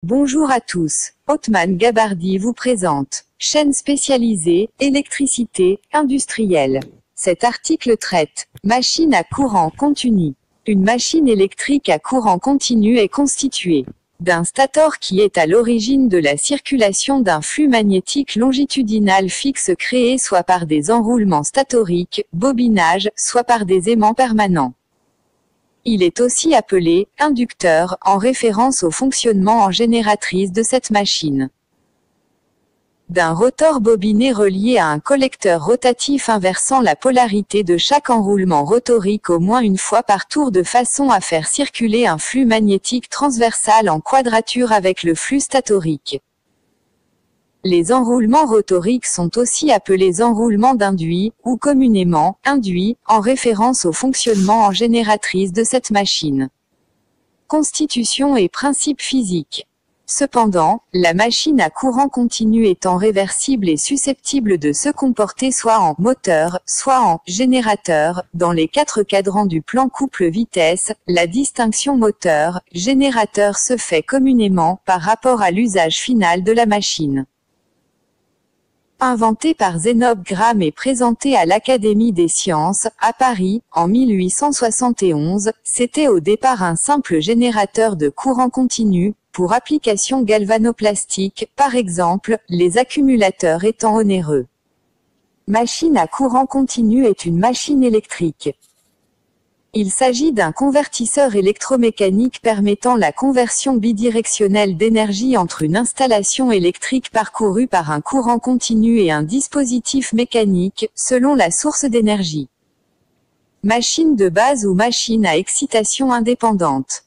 Bonjour à tous. Othman Gabardi vous présente. Chaîne spécialisée, électricité, industrielle. Cet article traite machine à courant continu. Une machine électrique à courant continu est constituée d'un stator qui est à l'origine de la circulation d'un flux magnétique longitudinal fixe créé soit par des enroulements statoriques, bobinage, soit par des aimants permanents. Il est aussi appelé inducteur, en référence au fonctionnement en génératrice de cette machine. D'un rotor bobiné relié à un collecteur rotatif inversant la polarité de chaque enroulement rotorique au moins une fois par tour de façon à faire circuler un flux magnétique transversal en quadrature avec le flux statorique. Les enroulements rotoriques sont aussi appelés enroulements d'induit, ou communément, induits, en référence au fonctionnement en génératrice de cette machine. Constitution et principes physiques. Cependant, la machine à courant continu étant réversible et susceptible de se comporter soit en moteur, soit en générateur, dans les 4 cadrans du plan couple-vitesse, la distinction moteur-générateur se fait communément par rapport à l'usage final de la machine. Inventé par Zénobe Gramme et présenté à l'Académie des sciences, à Paris, en 1871, c'était au départ un simple générateur de courant continu, pour application galvanoplastique, par exemple, les accumulateurs étant onéreux. Machine à courant continu est une machine électrique. Il s'agit d'un convertisseur électromécanique permettant la conversion bidirectionnelle d'énergie entre une installation électrique parcourue par un courant continu et un dispositif mécanique, selon la source d'énergie. Machine de base ou machine à excitation indépendante.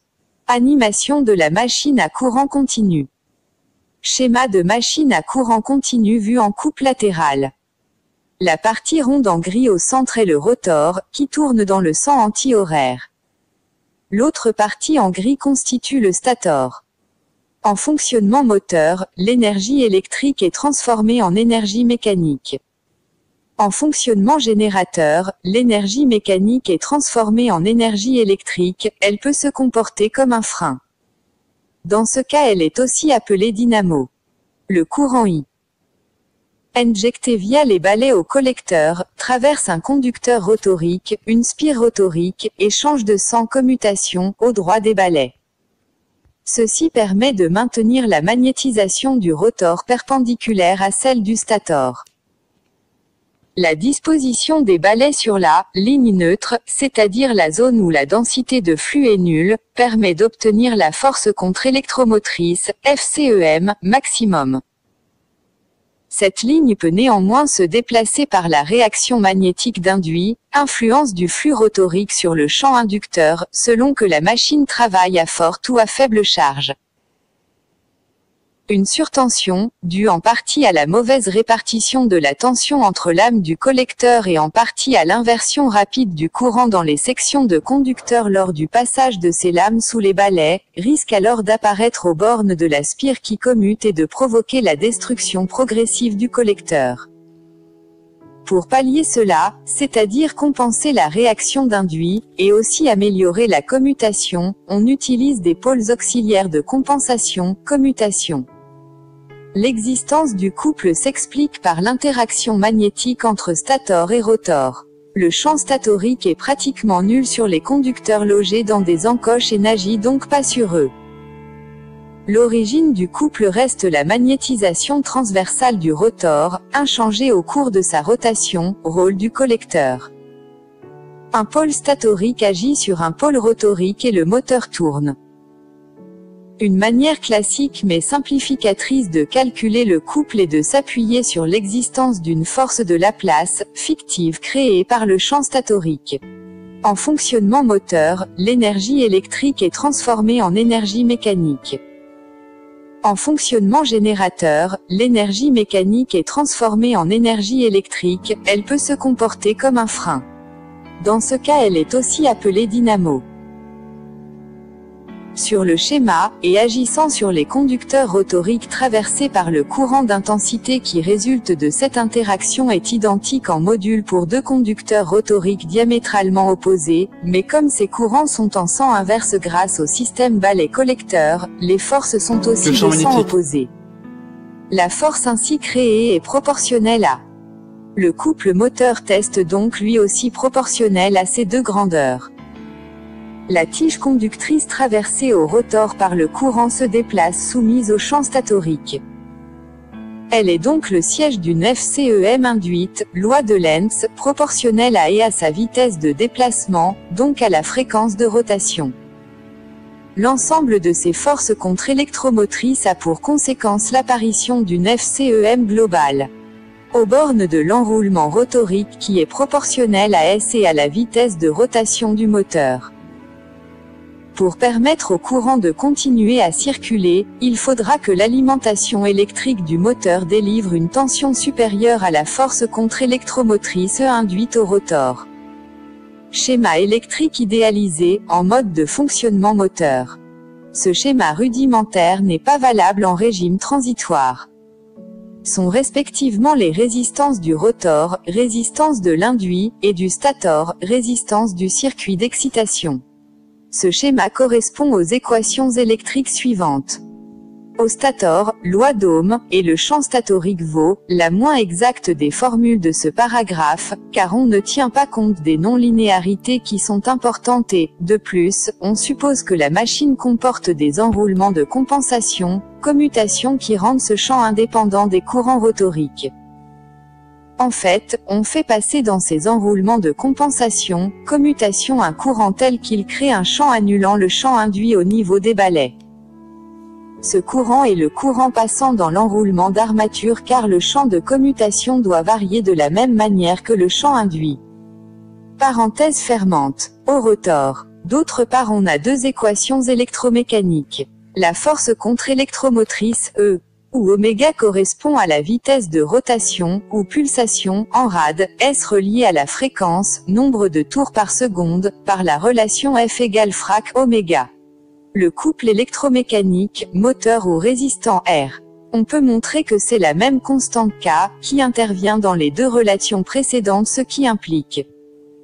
Animation de la machine à courant continu. Schéma de machine à courant continu vu en coupe latérale. La partie ronde en gris au centre est le rotor, qui tourne dans le sens anti-horaire. L'autre partie en gris constitue le stator. En fonctionnement moteur, l'énergie électrique est transformée en énergie mécanique. En fonctionnement générateur, l'énergie mécanique est transformée en énergie électrique, elle peut se comporter comme un frein. Dans ce cas elle est aussi appelée dynamo. Le courant I, injecté via les balais au collecteur, traverse un conducteur rotorique, une spire rotorique, et change de sens commutation, au droit des balais. Ceci permet de maintenir la magnétisation du rotor perpendiculaire à celle du stator. La disposition des balais sur la ligne neutre, c'est-à-dire la zone où la densité de flux est nulle, permet d'obtenir la force contre-électromotrice, FCEM, maximum. Cette ligne peut néanmoins se déplacer par la réaction magnétique d'induit, influence du flux rotorique sur le champ inducteur, selon que la machine travaille à forte ou à faible charge. Une surtension, due en partie à la mauvaise répartition de la tension entre lames du collecteur et en partie à l'inversion rapide du courant dans les sections de conducteur lors du passage de ces lames sous les balais, risque alors d'apparaître aux bornes de la spire qui commute et de provoquer la destruction progressive du collecteur. Pour pallier cela, c'est-à-dire compenser la réaction d'induit, et aussi améliorer la commutation, on utilise des pôles auxiliaires de compensation, commutation. L'existence du couple s'explique par l'interaction magnétique entre stator et rotor. Le champ statorique est pratiquement nul sur les conducteurs logés dans des encoches et n'agit donc pas sur eux. L'origine du couple reste la magnétisation transversale du rotor, inchangée au cours de sa rotation, rôle du collecteur. Un pôle statorique agit sur un pôle rotorique et le moteur tourne. Une manière classique mais simplificatrice de calculer le couple est de s'appuyer sur l'existence d'une force de Laplace, fictive créée par le champ statorique. En fonctionnement moteur, l'énergie électrique est transformée en énergie mécanique. En fonctionnement générateur, l'énergie mécanique est transformée en énergie électrique, elle peut se comporter comme un frein. Dans ce cas elle est aussi appelée dynamo. sur le schéma, et agissant sur les conducteurs rotoriques traversés par le courant d'intensité qui résulte de cette interaction est identique en module pour deux conducteurs rotoriques diamétralement opposés, mais comme ces courants sont en sens inverse grâce au système balai-collecteur, les forces sont aussi de sens opposés. La force ainsi créée est proportionnelle à. Le couple moteur-test donc lui aussi proportionnel à ces deux grandeurs. La tige conductrice traversée au rotor par le courant se déplace soumise au champ statorique. Elle est donc le siège d'une FCEM induite, loi de Lenz, proportionnelle à et à sa vitesse de déplacement, donc à la fréquence de rotation. L'ensemble de ces forces contre-électromotrices a pour conséquence l'apparition d'une FCEM globale aux bornes de l'enroulement rotorique qui est proportionnelle à S et à la vitesse de rotation du moteur. Pour permettre au courant de continuer à circuler, il faudra que l'alimentation électrique du moteur délivre une tension supérieure à la force contre-électromotrice induite au rotor. Schéma électrique idéalisé, en mode de fonctionnement moteur. Ce schéma rudimentaire n'est pas valable en régime transitoire. Sont respectivement les résistances du rotor, résistance de l'induit, et du stator, résistance du circuit d'excitation. Ce schéma correspond aux équations électriques suivantes. Au stator, loi d'Ohm, et le champ statorique vaut, la moins exacte des formules de ce paragraphe, car on ne tient pas compte des non-linéarités qui sont importantes et, de plus, on suppose que la machine comporte des enroulements de compensation, commutations qui rendent ce champ indépendant des courants rotoriques. En fait, on fait passer dans ces enroulements de compensation, commutation un courant tel qu'il crée un champ annulant le champ induit au niveau des balais. Ce courant est le courant passant dans l'enroulement d'armature car le champ de commutation doit varier de la même manière que le champ induit. Parenthèse fermante. Au rotor. D'autre part on a deux équations électromécaniques. La force contre-électromotrice, E, où oméga correspond à la vitesse de rotation, ou pulsation, en rad, S relié à la fréquence, nombre de tours par seconde, par la relation F égale frac oméga. Le couple électromécanique, moteur ou résistant R. On peut montrer que c'est la même constante K, qui intervient dans les deux relations précédentes ce qui implique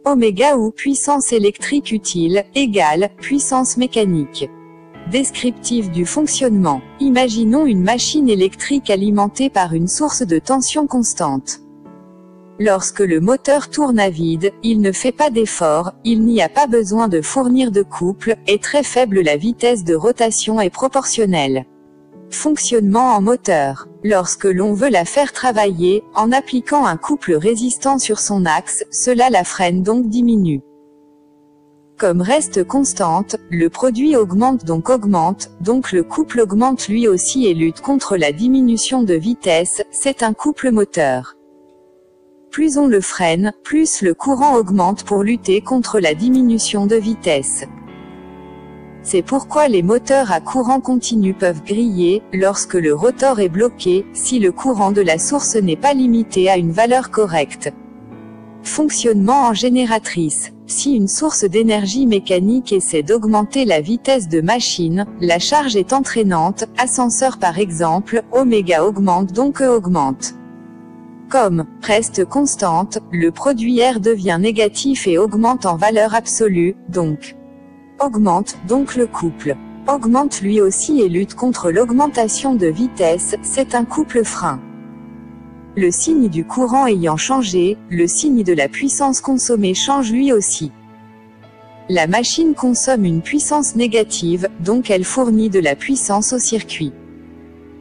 oméga ou puissance électrique utile, égale, puissance mécanique. Descriptif du fonctionnement. Imaginons une machine électrique alimentée par une source de tension constante. Lorsque le moteur tourne à vide, il ne fait pas d'effort, il n'y a pas besoin de fournir de couple, est très faible la vitesse de rotation est proportionnelle. Fonctionnement en moteur. Lorsque l'on veut la faire travailler, en appliquant un couple résistant sur son axe, cela la freine donc diminue. Comme reste constante, le produit augmente donc le couple augmente lui aussi et lutte contre la diminution de vitesse, c'est un couple moteur. Plus on le freine, plus le courant augmente pour lutter contre la diminution de vitesse. C'est pourquoi les moteurs à courant continu peuvent griller, lorsque le rotor est bloqué, si le courant de la source n'est pas limité à une valeur correcte. Fonctionnement en génératrice. Si une source d'énergie mécanique essaie d'augmenter la vitesse de machine, la charge est entraînante, ascenseur par exemple, oméga augmente donc E augmente. Comme reste constante, le produit R devient négatif et augmente en valeur absolue, donc augmente, donc le couple augmente lui aussi et lutte contre l'augmentation de vitesse, c'est un couple frein. Le signe du courant ayant changé, le signe de la puissance consommée change lui aussi. La machine consomme une puissance négative, donc elle fournit de la puissance au circuit.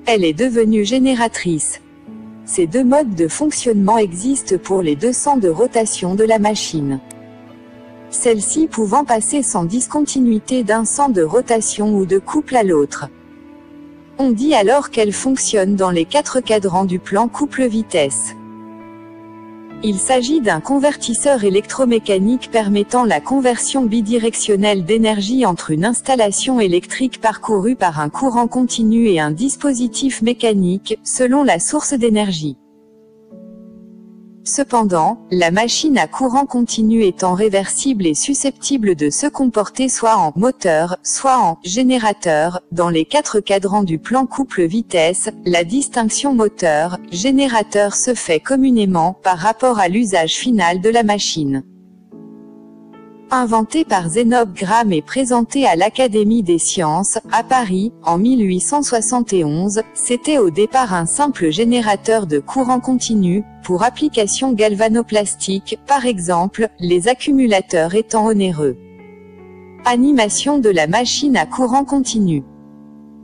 Elle est devenue génératrice. Ces deux modes de fonctionnement existent pour les deux sens de rotation de la machine. Celle-ci pouvant passer sans discontinuité d'un sens de rotation ou de couple à l'autre. On dit alors qu'elle fonctionne dans les quatre cadrans du plan couple-vitesse. Il s'agit d'un convertisseur électromécanique permettant la conversion bidirectionnelle d'énergie entre une installation électrique parcourue par un courant continu et un dispositif mécanique, selon la source d'énergie. Cependant, la machine à courant continu étant réversible et susceptible de se comporter soit en moteur, soit en générateur, dans les 4 cadrans du plan couple-vitesse, la distinction moteur-générateur se fait communément par rapport à l'usage final de la machine. Inventé par Zénobe Gramme et présenté à l'Académie des sciences, à Paris, en 1871, c'était au départ un simple générateur de courant continu, pour application galvanoplastique, par exemple, les accumulateurs étant onéreux. Animation de la machine à courant continu.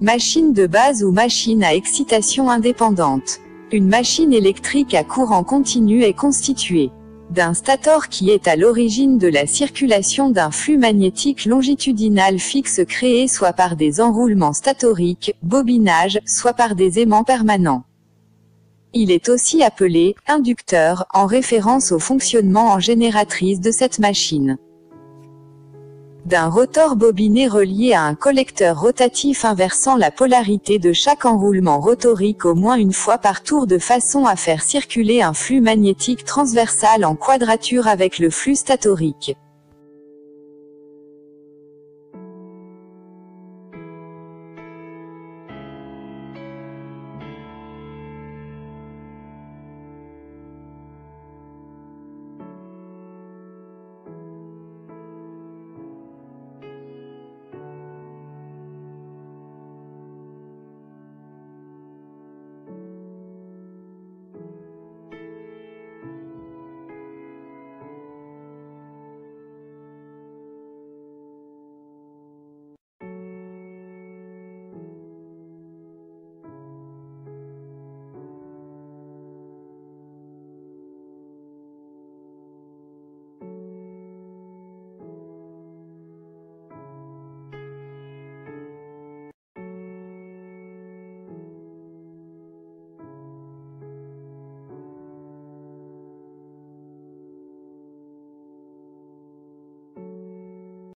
Machine de base ou machine à excitation indépendante. Une machine électrique à courant continu est constituée d'un stator qui est à l'origine de la circulation d'un flux magnétique longitudinal fixe créé soit par des enroulements statoriques, bobinage, soit par des aimants permanents. Il est aussi appelé inducteur, en référence au fonctionnement en génératrice de cette machine. D'un rotor bobiné relié à un collecteur rotatif inversant la polarité de chaque enroulement rotorique au moins une fois par tour de façon à faire circuler un flux magnétique transversal en quadrature avec le flux statorique.